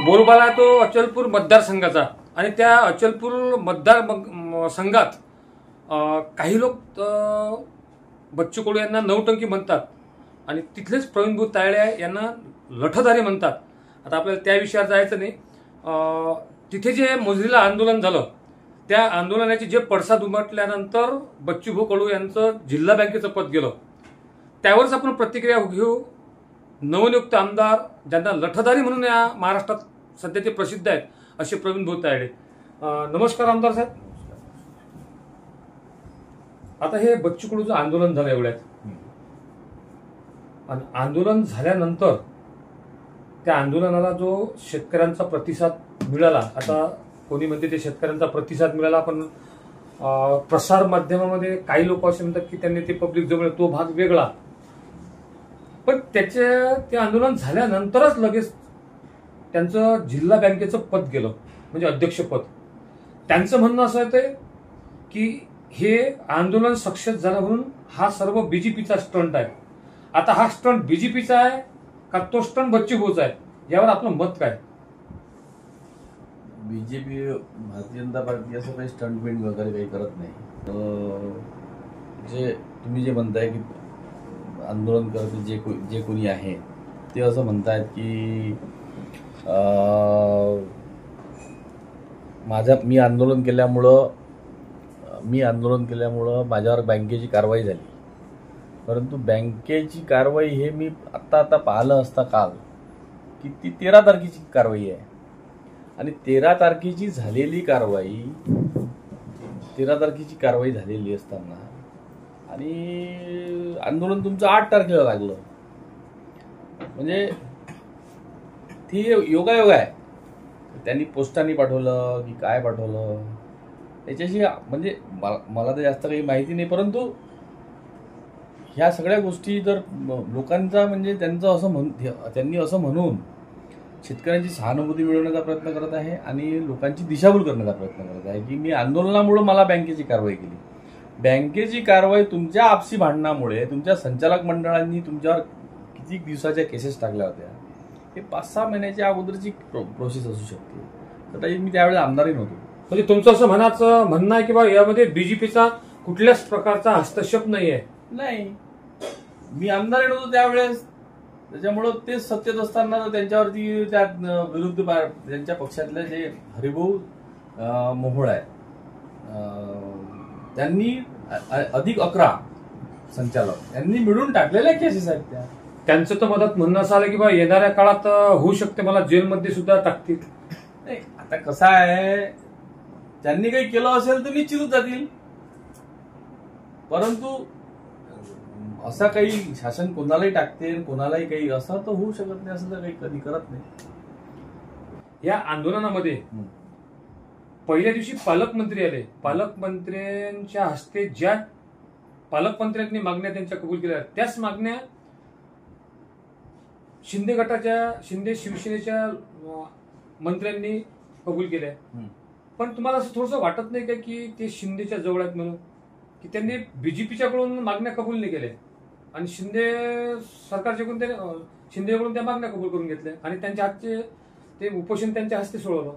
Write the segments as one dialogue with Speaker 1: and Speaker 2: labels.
Speaker 1: बोलबाला तो अचलपूर मतदारसंघाचा आणि त्या अचलपूर मतदारसंघात काही लोक बच्चू कडू यांना नौटंकी म्हणतात आणि तिथलेच प्रवीण तायडे यांना लठधारी म्हणतात. आता आपल्याला त्या विषयावर जायचं नाही. तिथे जे मोजरीला आंदोलन झालं त्या आंदोलनाचे जे पडसाद उमटल्यानंतर बच्चू कडू यांचं जिल्हा बँकेचं पद गेलं. त्यावरच आपण प्रतिक्रिया घेऊ. नवनियुक्त आमदार ज्यांना लठधारी म्हणून या महाराष्ट्रात सध्या ते प्रसिद्ध आहेत असे प्रवीण तायडे. नमस्कार आमदार साहेब. आता हे बच्चू कडूचं आंदोलन झालं एवढ्यात आणि आंदोलन झाल्यानंतर त्या आंदोलनाला जो शेतकऱ्यांचा प्रतिसाद मिळाला, आता कोणी म्हणते ते शेतकऱ्यांचा प्रतिसाद मिळाला पण प्रसार माध्यमामध्ये काही लोक असे म्हणतात की त्यांनी ते पब्लिक जवळ तो भाग वेगळा. पण ते आंदोलन झाल्यानंतरच लगेच त्यांचं जिल्हा बँकेचं पद गेलं म्हणजे अध्यक्षपद. त्यांचं म्हणणं असं आहे की हे आंदोलन सक्सेस झालं म्हणून हा सर्व बीजेपीचा स्टंट आहे. आता हा स्टंट बीजेपीचा आहे का तो स्टंट बच्चू कडूचा आहे यावर आपलं मत काय?
Speaker 2: बीजेपी भारतीय जनता पार्टी असं काही स्टंट बिंड वगैरे काही करत नाही. जे तुम्ही जे म्हणताय की आंदोलन करते जे कोणी आहे ते असं म्हणतायत की मी आंदोलन केल्यामुळं माझ्यावर बँकेची कारवाई झाली. परंतु बँकेची कारवाई हे मी आत्ता पाहिलं असता काल की ती 13 तारखेची कारवाई आहे आणि 13 तारखेची कारवाई झालेली असताना आणि आंदोलन तुमचं 8 तारखेला लागलं म्हणजे ती योगायोग आहे. त्यांनी पोस्टाने पाठवलं की काय पाठवलं त्याच्याशी म्हणजे मला तर जास्त काही माहिती नाही. परंतु ह्या सगळ्या गोष्टी जर लोकांचा म्हणजे त्यांनी असं म्हणून शेतकऱ्यांची सहानुभूती मिळवण्याचा प्रयत्न करत आहे आणि लोकांची दिशाभूल करण्याचा प्रयत्न करत आहे की मी आंदोलनामुळे मला बँकेची कारवाई केली. बँकेची कारवाई तुमच्या आपसी भांडणामुळे तुमच्या संचालक मंडळांनी तुमच्यावर किती दिवसाच्या केसेस टाकल्या होत्या. हे 5-6 महिन्याच्या अगोदरची प्रोसेस असू शकते. तर मी त्यावेळेस आमदारही नव्हतो.
Speaker 1: म्हणजे तुमचं असं म्हणणं आहे की बा यामध्ये बीजेपीचा कुठल्याच प्रकारचा हस्तक्षेप नाही आहे?
Speaker 2: नाही, मी आमदारही नव्हतो त्यावेळेस. त्याच्यामुळं ते सत्तेत असताना त्यांच्यावरती त्या विरुद्ध त्यांच्या पक्षातले जे हरिभाऊ मोहोळ आहेत त्यांनी अधिक 11 संचालक यांनी मिळून टाकलेल्या केसेस आहेत त्या.
Speaker 1: त्यांचं तर मदत म्हणणं असं आलं की बा येणाऱ्या काळात होऊ शकते मला जेलमध्ये सुद्धा टाकतील.
Speaker 2: नाही, आता कसं आहे त्यांनी काही केलं असेल तर निश्चितच जातील. परंतु असं काही शासन कोणालाही टाकते कोणालाही काही असं तर होऊ शकत नाही. असं तर काही कधी करत नाही.
Speaker 1: या आंदोलनामध्ये पहिल्या दिवशी पालकमंत्री आले. पालकमंत्र्यांच्या हस्ते ज्या पालकमंत्र्यांनी मागण्या त्यांच्या कबूल केल्या त्याच मागण्या शिंदे शिवसेनेच्या मंत्र्यांनी कबूल केल्या. पण तुम्हाला असं थोडंसं वाटत नाही का की ते शिंदेच्या जवळ आहेत म्हणून की त्यांनी बीजेपीच्याकडून मागण्या कबूल नाही केल्या आणि शिंदे सरकारच्याकडून शिंदेकडून त्या मागण्या कबूल करून घेतल्या आणि त्यांच्या हातचे ते उपोषण त्यांच्या हस्ते सोडवलं?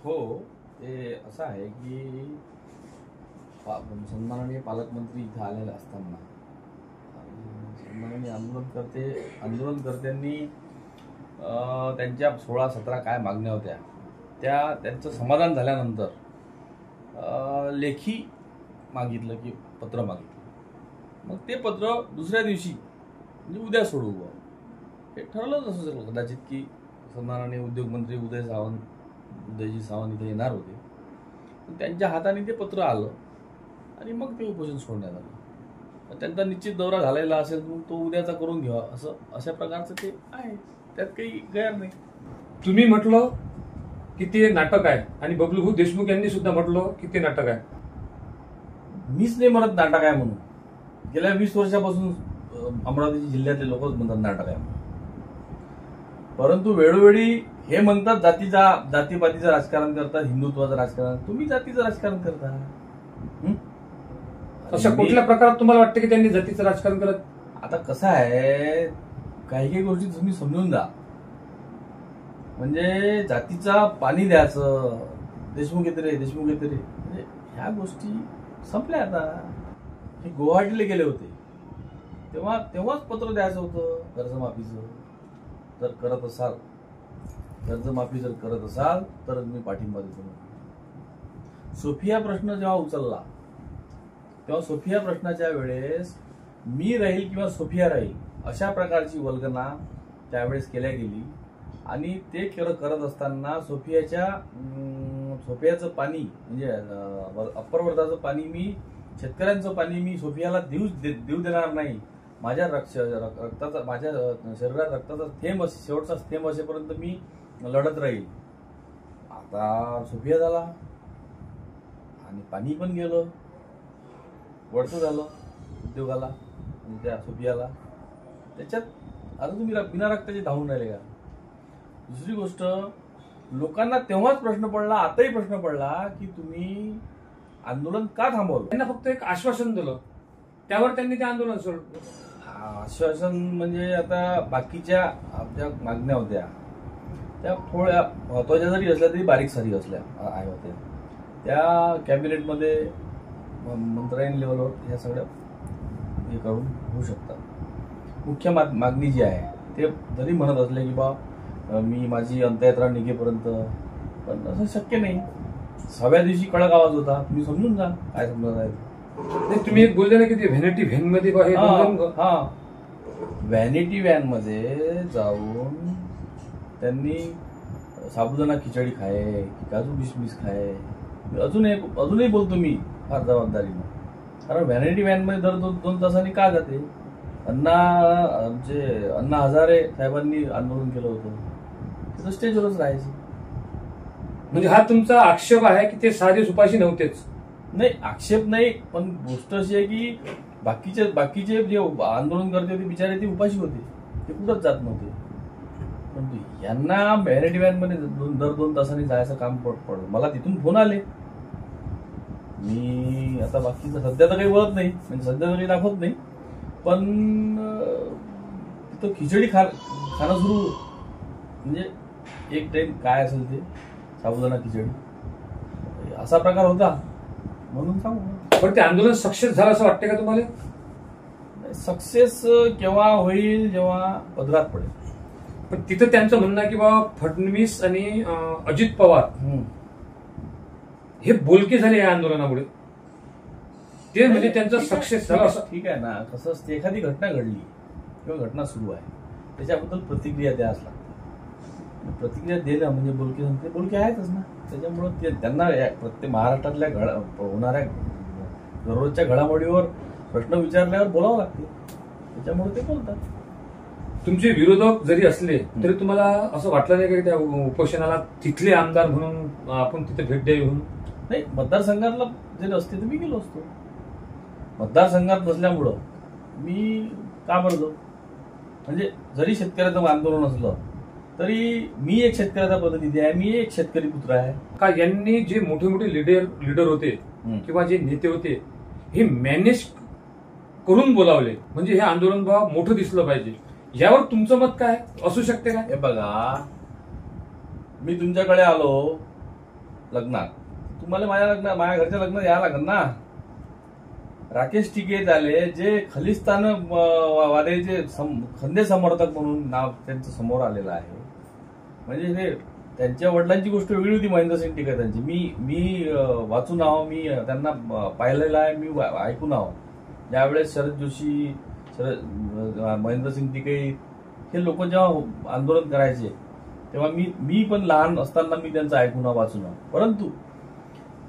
Speaker 2: हो, ते असं आहे की सन्माननीय पालकमंत्री इथं आलेले असताना सन्माननीय आंदोलनकर्त्यांनी त्यांच्या 16-17 काय मागण्या होत्या त्यांचं समाधान झाल्यानंतर लेखी मागितलं की पत्र मागितलं. मग ते पत्र दुसऱ्या दिवशी म्हणजे उद्या सोडवू हे ठरलंच असू शकलं कदाचित की सन्माननीय उद्योगमंत्री उदयजी सावंत इथे येणार होते. त्यांच्या हाताने ते पत्र आलं आणि मग ते उपोषण सोडण्यात आलं. त्यांचा निश्चित दौरा झालेला असेल मग तो उद्याचा करून घ्यावा अशा प्रकारचं ते आहे. त्यात काही गैर नाही.
Speaker 1: तुम्ही म्हटलं की ते नाटक आहे आणि बबलूभाऊ देशमुख यांनी सुद्धा म्हटलं की ते नाटक आहे.
Speaker 2: मीच नाही म्हणत नाटक आहे म्हणून. गेल्या 20 वर्षापासून अमरावती जिल्ह्यातले लोकच म्हणतात नाटक आहे. परंतु वेळोवेळी हे म्हणतात जातीपातीचं राजकारण करतात, हिंदुत्वाचं राजकारण. तुम्ही जातीचं राजकारण करता.
Speaker 1: अशा कुठल्या प्रकारात तुम्हाला वाटतं की त्यांनी जातीचं राजकारण करत?
Speaker 2: आता कसं आहे काही गोष्टी तुम्ही समजून जा. म्हणजे जातीचा पाणी द्यायचं, देशमुख येते रे, देशमुख येते रे, म्हणजे ह्या गोष्टी संपल्या आता. हे गुवाहाटीला गेले होते तेव्हाच पत्र द्यायचं होतं कर्जमाफीचं. जर करत असाल, कर्जमाफी जर करत असाल तर मी पाठिंबा देतो. सोफिया प्रश्न जेव्हा उचलला तेव्हा सोफिया प्रश्नाच्या वेळेस मी राहील किंवा सोफिया राहील अशा प्रकारची वल्गना त्यावेळेस केल्या गेली. आणि ते करत असताना सोफियाचं पाणी म्हणजे अप्पर वर्धाचं पाणी, मी शेतकऱ्यांचं पाणी मी सोफियाला देऊ देणार नाही. माझ्या रक्ताचा, माझ्या शरीरात रक्ताचा थेंब शेवटचा थेंब असेपर्यंत मी लढत राहील. आता सोफिया झाला आणि पाणी पण गेलं, वळतं झालं उद्योगाला म्हणजे त्या सोफियाला. त्याच्यात आता तुम्ही बिना रक्ताचे धावून राहिले का? दुसरी गोष्ट, लोकांना तेव्हाच प्रश्न पडला, आताही प्रश्न पडला की तुम्ही आंदोलन का थांबवलं.
Speaker 1: त्यांना फक्त एक आश्वासन दिलं, त्यावर त्यांनी ते आंदोलन सोडलं.
Speaker 2: आश्वासन म्हणजे आता बाकीच्या आपल्या मागण्या होत्या त्या थोड्या महत्वाच्या जरी असल्या तरी बारीक सारीक असल्या होत्या. त्या कॅबिनेटमध्ये मंत्र्यांनी लेवलवर ह्या सगळ्या हे करून होऊ शकतात. मुख्य मागणी जी आहे ते जरी म्हणत असले की बा मी माझी अंत्ययात्रा निघेपर्यंत, पण असं शक्य नाही. 6व्या दिवशी कडक आवाज होता, तुम्ही समजून जा काय समजत आहे.
Speaker 1: तुम्ही एक बोलले ना की ते व्हॅनिटी व्हॅन मध्ये
Speaker 2: व्हॅनिटी व्हॅन मध्ये जाऊन त्यांनी साबुदाणा खिचडी खाय, काजू किशमिश खाय. अजूनही बोलतो मी फार जबाबदारीनं, कारण व्हॅनिटी व्हॅन मध्ये दर 2 तासांनी का जाते. अण्णा हजारे साहेबांनी आंदोलन केलं होतं, तिथं स्टेजवरच राहायचं.
Speaker 1: म्हणजे हा तुमचा आक्षेप आहे की ते साधे उपाशी नव्हतेच?
Speaker 2: नाही, आक्षेप नाही, पण गोष्ट अशी आहे की बाकीचे जे आंदोलन करते होते बिचारे ते उपाशी होते, ते कुठंच जात नव्हते. पण यांना व्हॅनिटी व्हॅन मध्ये दर 2 तासांनी जायचं काम पडलं. मला तिथून फोन आले. मी आता बाकीचं सध्या तर काही बोलत नाही, म्हणजे सध्या तर काही दाखवत नाही, पण तिथं खिचडी खाणं सुरू, म्हणजे एक टाइम काय असेल ते साबुदाणा खिचडी असा प्रकार होता म्हणून सांगू.
Speaker 1: पण ते आंदोलन सक्सेस झालं असं वाटतं का तुम्हाला?
Speaker 2: सक्सेस केव्हा होईल, जेव्हा पदरात पडेल.
Speaker 1: पण तिथं त्यांचं म्हणणं आहे की बाबा फडणवीस आणि अजित पवार हे बोलके झाले या आंदोलनामुळे, ते म्हणजे त्यांचं सक्सेस झालं असं.
Speaker 2: ठीक आहे ना, कसं असते, एखादी घटना घडली किंवा घटना सुरू आहे त्याच्याबद्दल प्रतिक्रिया द्यायला लागते. प्रतिक्रिया देणं म्हणजे बोलके आहेतच ना. त्याच्यामुळे त्यांना प्रत्येक महाराष्ट्रातल्या होणाऱ्या दररोजच्या घडामोडीवर प्रश्न विचारल्यावर बोलावं लागते, त्याच्यामुळे ते बोलतात.
Speaker 1: तुमचे विरोधक जरी असले तरी तुम्हाला असं वाटलं नाही की त्या उपोषणाला तिथले आमदार म्हणून आपण तिथे भेट द्यावी म्हणून?
Speaker 2: नाही, मतदारसंघातला जर असते तर मी गेलो असतो. मतदारसंघात नसल्यामुळं मी का बरं, म्हणजे जरी शेतकऱ्याचं आंदोलन असलं तरी मी एक शेतकऱ्याचा प्रतिनिधी आहे, मी एक शेतकरी पुत्र आहे.
Speaker 1: का यांनी जे मोठे मोठे लीडर होते किंवा जे नेते होते हे मॅनेज करून बोलावले, म्हणजे हे आंदोलन बाबा मोठं दिसलं पाहिजे, यावर तुमचं मत काय असू शकते का?
Speaker 2: हे बघा, मी तुमच्याकडे आलो लग्नात, तुम्हाला माझ्या घरच्या लग्नात यायला लागेल ना. राकेश टिकेत आले, जे खलिस्तान वाद्याचे खंदे समर्थक म्हणून नाव त्यांचं समोर आलेलं आहे. म्हणजे हे त्यांच्या वडिलांची गोष्ट वेगळी होती, महेंद्रसिंग टिकैतांची. मी वाचून आहो, मी त्यांना पाहिलेलं आहे, मी ऐकून आहो. ज्यावेळेस शरद जोशी, महेंद्रसिंग टिकैत हे लोक जेव्हा आंदोलन करायचे तेव्हा मी पण लहान असताना मी त्यांचं ऐकून वाचून. परंतु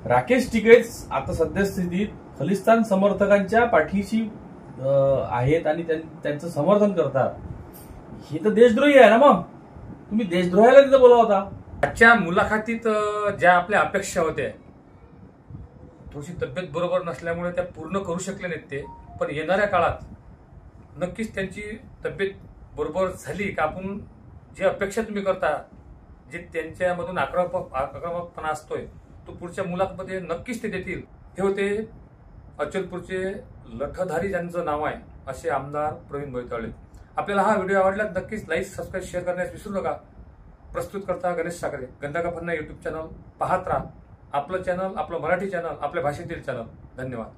Speaker 2: राकेश टिकैत आता सद्यस्थितीत खलिस्तान समर्थकांच्या पाठीशी आहेत आणि त्यांचं समर्थन करतात. हे तर देशद्रोही आहे ना. मग तुम्ही देशद्रोहाला तिथं बोला होता.
Speaker 1: आजच्या मुलाखतीत ज्या आपल्या अपेक्षा होत्या, थोडीशी तब्येत बरोबर नसल्यामुळे त्या पूर्ण करू शकले नाहीत ते, पण येणाऱ्या काळात नक्कीच त्यांची तब्येत बरोबर झाली का आपण जे अपेक्षा तुम्ही करता, जे त्यांच्यामधून आक्रमकपणा असतोय तो पुढच्या मुलाखतीमध्ये नक्कीच ते देतील. हे होते अचलपूरचे लठधारी ज्यांचं नाव आहे असे आमदार प्रवीण बैताळे. आपल्याला हा व्हिडिओ आवडला नक्कीच लाईक, सबस्क्राईब, शेअर करण्यास विसरू नका. प्रस्तुत करता गणेश सागरे, गंधाका फन्ना यूट्यूब चॅनल पाहत राहा. आपलं चॅनल, आपलं मराठी चॅनल, आपल्या भाषेतील चॅनल. धन्यवाद.